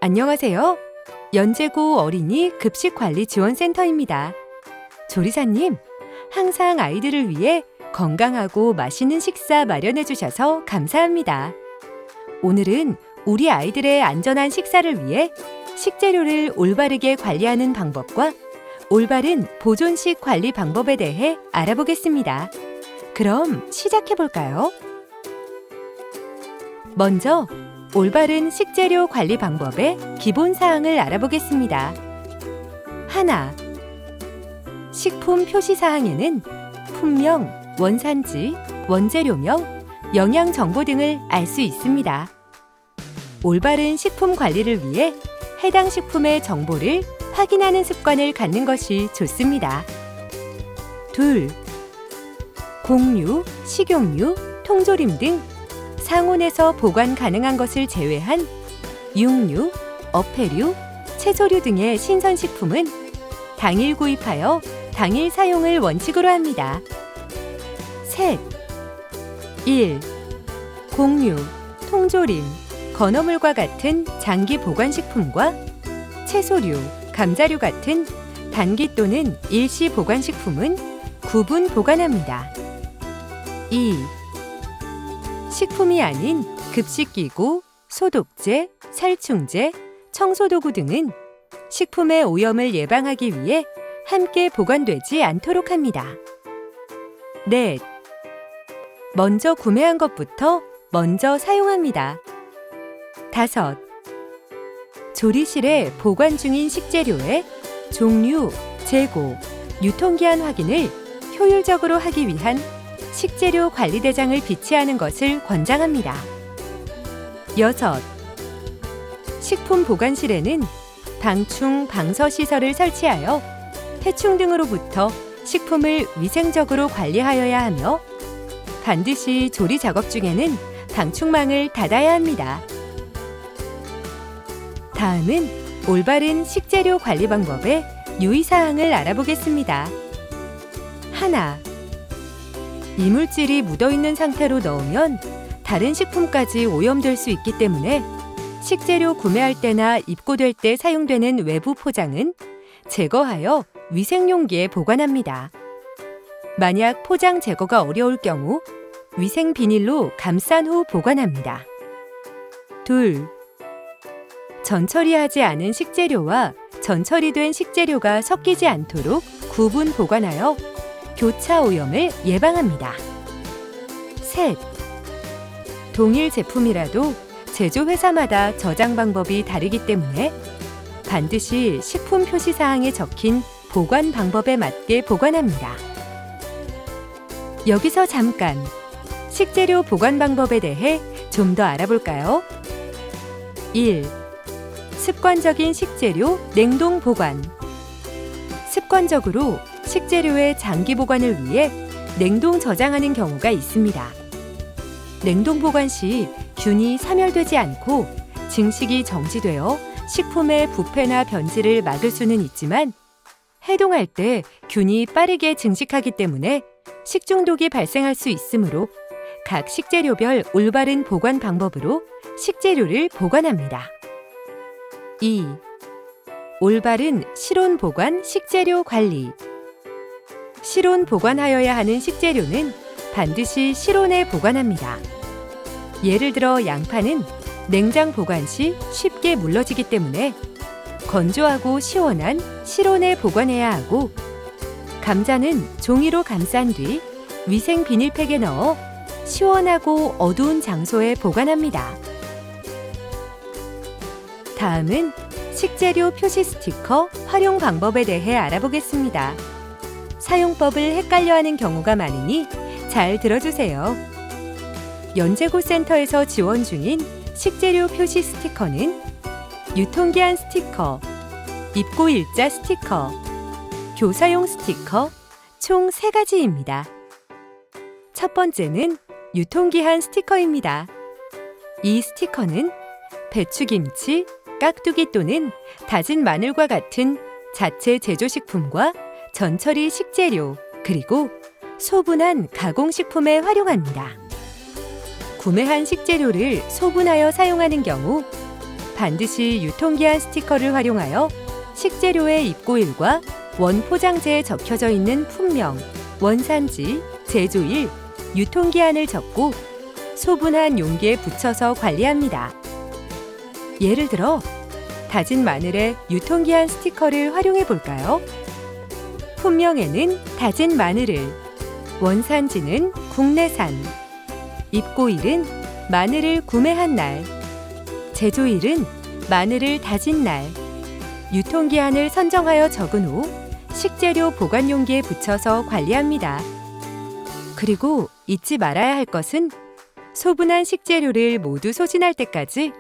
안녕하세요. 연제고 어린이 급식관리지원센터입니다. 조리사님, 항상 아이들을 위해 건강하고 맛있는 식사 마련해 주셔서 감사합니다. 오늘은 우리 아이들의 안전한 식사를 위해 식재료를 올바르게 관리하는 방법과 올바른 보존식 관리 방법에 대해 알아보겠습니다. 그럼 시작해 볼까요? 먼저 올바른 식재료 관리 방법의 기본 사항을 알아보겠습니다. 하나, 식품 표시 사항에는 품명, 원산지, 원재료명, 영양 정보 등을 알 수 있습니다. 올바른 식품 관리를 위해 해당 식품의 정보를 확인하는 습관을 갖는 것이 좋습니다. 둘, 곡류, 식용유, 통조림 등 상온에서 보관 가능한 것을 제외한 육류, 어패류, 채소류 등의 신선식품은 당일 구입하여 당일 사용을 원칙으로 합니다. 셋, 1. 곡류, 통조림, 건어물과 같은 장기 보관식품과 채소류, 감자류 같은 단기 또는 일시 보관식품은 구분 보관합니다. 2. 식품이 아닌 급식기구, 소독제, 살충제, 청소도구 등은 식품의 오염을 예방하기 위해 함께 보관되지 않도록 합니다. 넷, 먼저 구매한 것부터 먼저 사용합니다. 5. 조리실에 보관 중인 식재료의 종류, 재고, 유통기한 확인을 효율적으로 하기 위한 식재료 관리 대장을 비치하는 것을 권장합니다. 6. 식품 보관실에는 방충 방서 시설을 설치하여 해충 등으로부터 식품을 위생적으로 관리하여야 하며 반드시 조리 작업 중에는 방충망을 닫아야 합니다. 다음은 올바른 식재료 관리 방법의 유의사항을 알아보겠습니다. 하나, 이물질이 묻어있는 상태로 넣으면 다른 식품까지 오염될 수 있기 때문에 식재료 구매할 때나 입고될 때 사용되는 외부 포장은 제거하여 위생용기에 보관합니다. 만약 포장 제거가 어려울 경우 위생 비닐로 감싼 후 보관합니다. 2. 전처리하지 않은 식재료와 전처리된 식재료가 섞이지 않도록 구분 보관하여 교차 오염을 예방합니다. 3. 동일 제품이라도 제조회사마다 저장 방법이 다르기 때문에 반드시 식품 표시 사항에 적힌 보관 방법에 맞게 보관합니다. 여기서 잠깐 식재료 보관 방법에 대해 좀 더 알아볼까요? 1. 습관적인 식재료 냉동 보관. 습관적으로 식재료의 장기 보관을 위해 냉동 저장하는 경우가 있습니다. 냉동 보관 시 균이 사멸되지 않고 증식이 정지되어 식품의 부패나 변질을 막을 수는 있지만 해동할 때 균이 빠르게 증식하기 때문에 식중독이 발생할 수 있으므로 각 식재료별 올바른 보관 방법으로 식재료를 보관합니다. 2. 올바른 실온 보관 식재료 관리. 실온 보관하여야 하는 식재료는 반드시 실온에 보관합니다. 예를 들어 양파는 냉장 보관 시 쉽게 물러지기 때문에 건조하고 시원한 실온에 보관해야 하고 감자는 종이로 감싼 뒤 위생 비닐팩에 넣어 시원하고 어두운 장소에 보관합니다. 다음은 식재료 표시 스티커 활용 방법에 대해 알아보겠습니다. 사용법을 헷갈려하는 경우가 많으니 잘 들어주세요. 연제고 센터에서 지원 중인 식재료 표시 스티커는 유통기한 스티커, 입고 일자 스티커, 교사용 스티커 총 3가지입니다. 첫 번째는 유통기한 스티커입니다. 이 스티커는 배추김치, 깍두기 또는 다진 마늘과 같은 자체 제조식품과 전처리 식재료, 그리고 소분한 가공식품에 활용합니다. 구매한 식재료를 소분하여 사용하는 경우 반드시 유통기한 스티커를 활용하여 식재료의 입고일과 원포장재에 적혀져 있는 품명, 원산지, 제조일, 유통기한을 적고 소분한 용기에 붙여서 관리합니다. 예를 들어 다진 마늘에 유통기한 스티커를 활용해 볼까요? 품명에는 다진 마늘을, 원산지는 국내산, 입고일은 마늘을 구매한 날, 제조일은 마늘을 다진 날, 유통기한을 선정하여 적은 후 식재료 보관 용기에 붙여서 관리합니다. 그리고 잊지 말아야 할 것은 소분한 식재료를 모두 소진할 때까지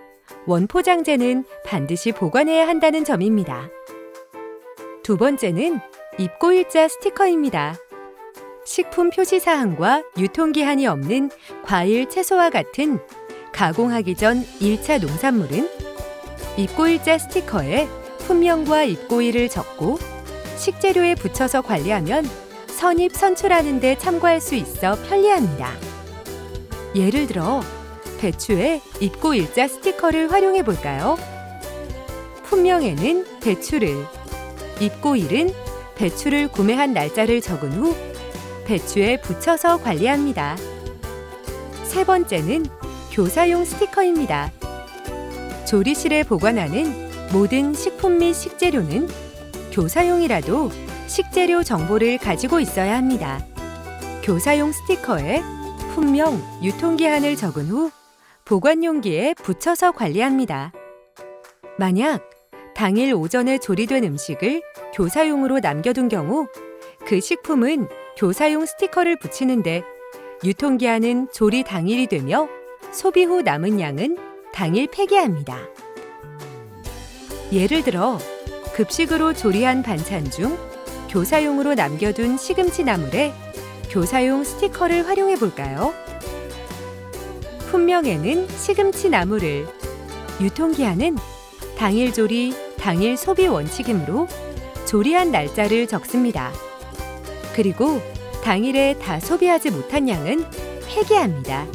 원포장재는 반드시 보관해야 한다는 점입니다. 두 번째는 입고일자 스티커입니다. 식품 표시사항과 유통기한이 없는 과일, 채소와 같은 가공하기 전 1차 농산물은 입고일자 스티커에 품명과 입고일을 적고 식재료에 붙여서 관리하면 선입 선출하는 데 참고할 수 있어 편리합니다. 예를 들어 배추에 입고일자 스티커를 활용해 볼까요? 품명에는 배추를, 입고일은 배추를 구매한 날짜를 적은 후 배추에 붙여서 관리합니다. 세 번째는 교사용 스티커입니다. 조리실에 보관하는 모든 식품 및 식재료는 교사용이라도 식재료 정보를 가지고 있어야 합니다. 교사용 스티커에 품명, 유통기한을 적은 후 보관 용기에 붙여서 관리합니다. 만약 당일 오전에 조리된 음식을 교사용으로 남겨둔 경우 그 식품은 교사용 스티커를 붙이는데 유통기한은 조리 당일이 되며 소비 후 남은 양은 당일 폐기합니다. 예를 들어 급식으로 조리한 반찬 중 교사용으로 남겨둔 시금치 나물에 교사용 스티커를 활용해 볼까요? 품명에는 시금치 나물을, 유통기한은 당일 조리, 당일 소비 원칙이므로 조리한 날짜를 적습니다. 그리고 당일에 다 소비하지 못한 양은 폐기합니다.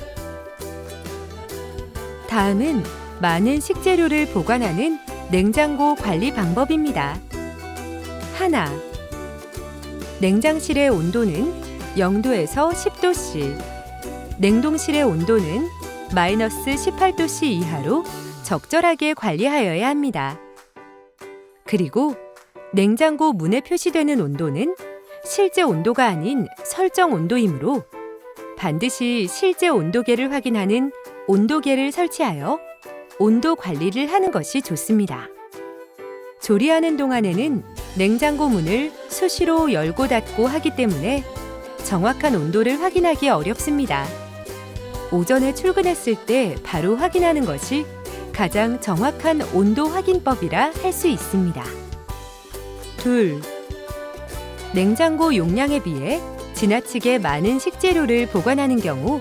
다음은 많은 식재료를 보관하는 냉장고 관리 방법입니다. 하나, 냉장실의 온도는 0도에서 10도씨, 냉동실의 온도는 마이너스 18도씨 이하로 적절하게 관리하여야 합니다. 그리고 냉장고 문에 표시되는 온도는 실제 온도가 아닌 설정 온도이므로 반드시 실제 온도계를 확인하는 온도계를 설치하여 온도 관리를 하는 것이 좋습니다. 조리하는 동안에는 냉장고 문을 수시로 열고 닫고 하기 때문에 정확한 온도를 확인하기 어렵습니다. 오전에 출근했을 때 바로 확인하는 것이 가장 정확한 온도 확인법이라 할 수 있습니다. 둘, 냉장고 용량에 비해 지나치게 많은 식재료를 보관하는 경우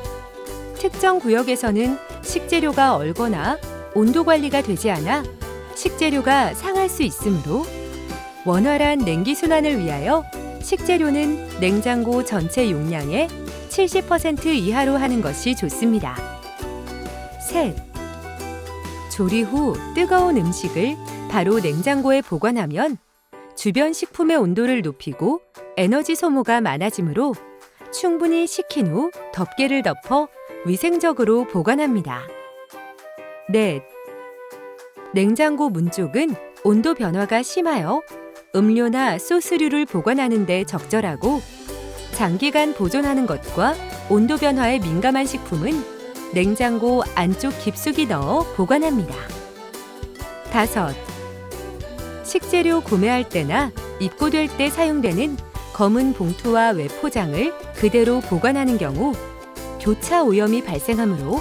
특정 구역에서는 식재료가 얼거나 온도 관리가 되지 않아 식재료가 상할 수 있으므로 원활한 냉기 순환을 위하여 식재료는 냉장고 전체 용량의 70% 이하로 하는 것이 좋습니다. 셋, 조리 후 뜨거운 음식을 바로 냉장고에 보관하면 주변 식품의 온도를 높이고 에너지 소모가 많아지므로 충분히 식힌 후 덮개를 덮어 위생적으로 보관합니다. 넷, 냉장고 문 쪽은 온도 변화가 심하여 음료나 소스류를 보관하는 데 적절하고 장기간 보존하는 것과 온도 변화에 민감한 식품은 냉장고 안쪽 깊숙이 넣어 보관합니다. 다섯, 식재료 구매할 때나 입고될 때 사용되는 검은 봉투와 외포장을 그대로 보관하는 경우 교차 오염이 발생하므로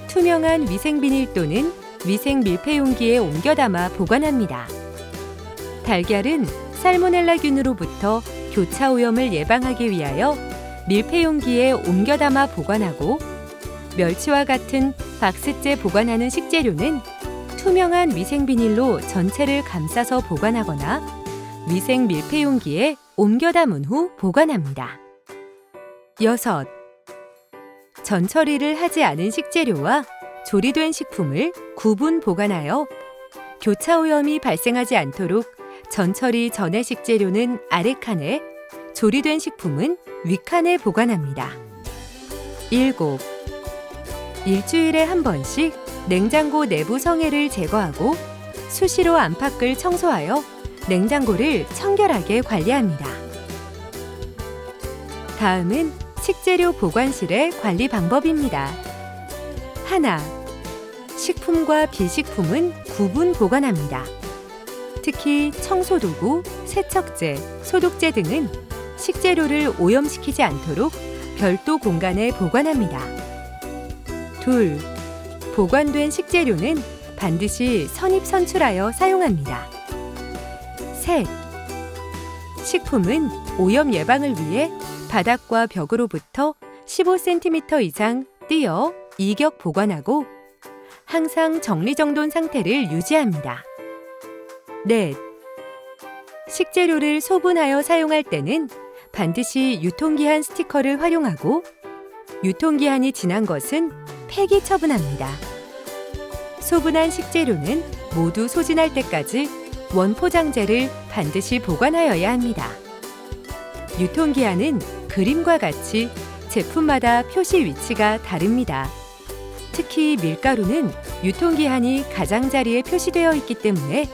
투명한 위생 비닐 또는 위생 밀폐 용기에 옮겨 담아 보관합니다. 달걀은 살모넬라균으로부터 교차 오염을 예방하기 위하여 밀폐 용기에 옮겨 담아 보관하고 멸치와 같은 박스째 보관하는 식재료는 투명한 위생 비닐로 전체를 감싸서 보관하거나 위생 밀폐 용기에 옮겨 담은 후 보관합니다. 여섯, 전 처리를 하지 않은 식재료와 조리된 식품을 구분 보관하여 교차 오염이 발생하지 않도록 전처리 전해 식재료는 아래 칸에, 조리된 식품은 위 칸에 보관합니다. 7. 일주일에 한 번씩 냉장고 내부 성해를 제거하고 수시로 안팎을 청소하여 냉장고를 청결하게 관리합니다. 다음은 식재료 보관실의 관리 방법입니다. 하나, 식품과 비식품은 구분 보관합니다. 특히 청소도구, 세척제, 소독제 등은 식재료를 오염시키지 않도록 별도 공간에 보관합니다. 2. 보관된 식재료는 반드시 선입선출하여 사용합니다. 3. 식품은 오염 예방을 위해 바닥과 벽으로부터 15cm 이상 띄어 이격 보관하고 항상 정리정돈 상태를 유지합니다. 4. 식재료를 소분하여 사용할 때는 반드시 유통기한 스티커를 활용하고 유통기한이 지난 것은 폐기 처분합니다. 소분한 식재료는 모두 소진할 때까지 원포장재를 반드시 보관하여야 합니다. 유통기한은 그림과 같이 제품마다 표시 위치가 다릅니다. 특히 밀가루는 유통기한이 가장자리에 표시되어 있기 때문에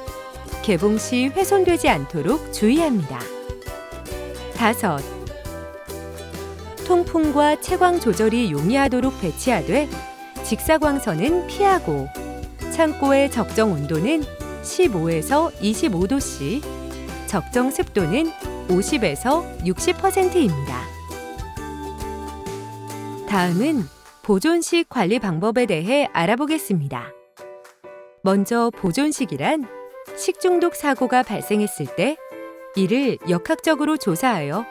개봉 시 훼손되지 않도록 주의합니다. 5. 통풍과 채광 조절이 용이하도록 배치하되 직사광선은 피하고 창고의 적정 온도는 15에서 25도씨, 적정 습도는 50에서 60%입니다. 다음은 보존식 관리 방법에 대해 알아보겠습니다. 먼저 보존식이란 식중독 사고가 발생했을 때 이를 역학적으로 조사하여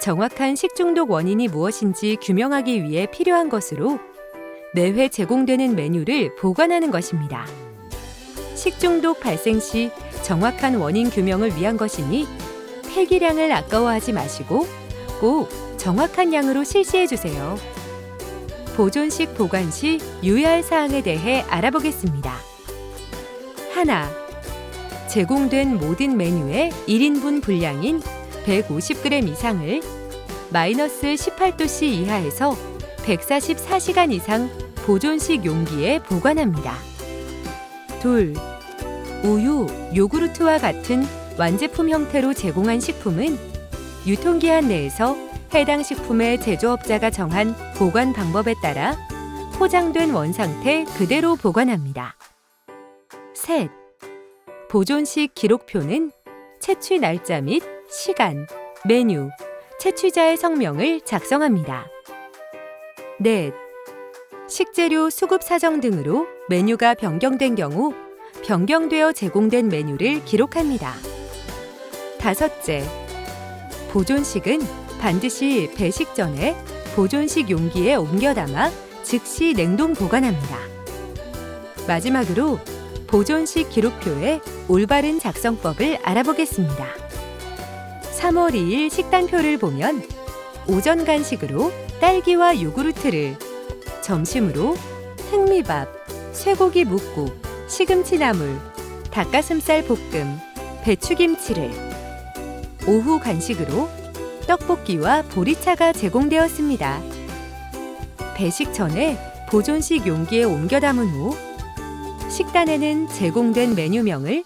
정확한 식중독 원인이 무엇인지 규명하기 위해 필요한 것으로 매회 제공되는 메뉴를 보관하는 것입니다. 식중독 발생 시 정확한 원인 규명을 위한 것이니 폐기량을 아까워하지 마시고 꼭 정확한 양으로 실시해 주세요. 보존식 보관 시 유의할 사항에 대해 알아보겠습니다. 하나, 제공된 모든 메뉴의 1인분 분량인 150g 이상을 마이너스 18도씨 이하에서 144시간 이상 보존식 용기에 보관합니다. 2. 우유, 요구르트와 같은 완제품 형태로 제공한 식품은 유통기한 내에서 해당 식품의 제조업자가 정한 보관 방법에 따라 포장된 원상태 그대로 보관합니다. 셋. 보존식 기록표는 채취 날짜 및 시간, 메뉴, 채취자의 성명을 작성합니다. 넷. 식재료 수급 사정 등으로 메뉴가 변경된 경우 변경되어 제공된 메뉴를 기록합니다. 다섯째, 보존식은 반드시 배식 전에 보존식 용기에 옮겨 담아 즉시 냉동 보관합니다. 마지막으로 보존식 기록표의 올바른 작성법을 알아보겠습니다. 3월 2일 식단표를 보면 오전 간식으로 딸기와 요구르트를, 점심으로 흑미밥, 쇠고기 묵국, 시금치 나물, 닭가슴살 볶음, 배추김치를, 오후 간식으로 떡볶이와 보리차가 제공되었습니다. 배식 전에 보존식 용기에 옮겨 담은 후 식단에는 제공된 메뉴명을,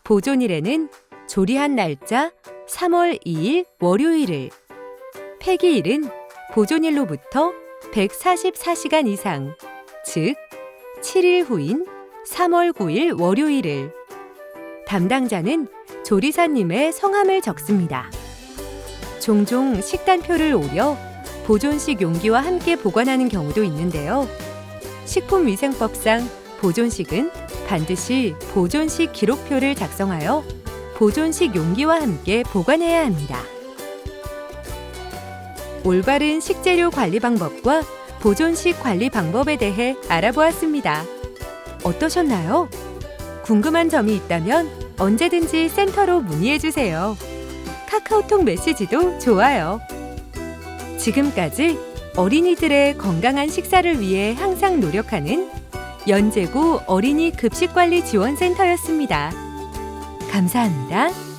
보존일에는 조리한 날짜 3월 2일 월요일을, 폐기일은 보존일로부터 144시간 이상, 즉 7일 후인 3월 9일 월요일을, 담당자는 조리사님의 성함을 적습니다. 종종 식단표를 오려 보존식 용기와 함께 보관하는 경우도 있는데요. 식품위생법상 보존식은 반드시 보존식 기록표를 작성하여 보존식 용기와 함께 보관해야 합니다. 올바른 식재료 관리 방법과 보존식 관리 방법에 대해 알아보았습니다. 어떠셨나요? 궁금한 점이 있다면 언제든지 센터로 문의해 주세요. 카카오톡 메시지도 좋아요. 지금까지 어린이들의 건강한 식사를 위해 항상 노력하는 연제구 어린이 급식관리 지원센터였습니다. 감사합니다.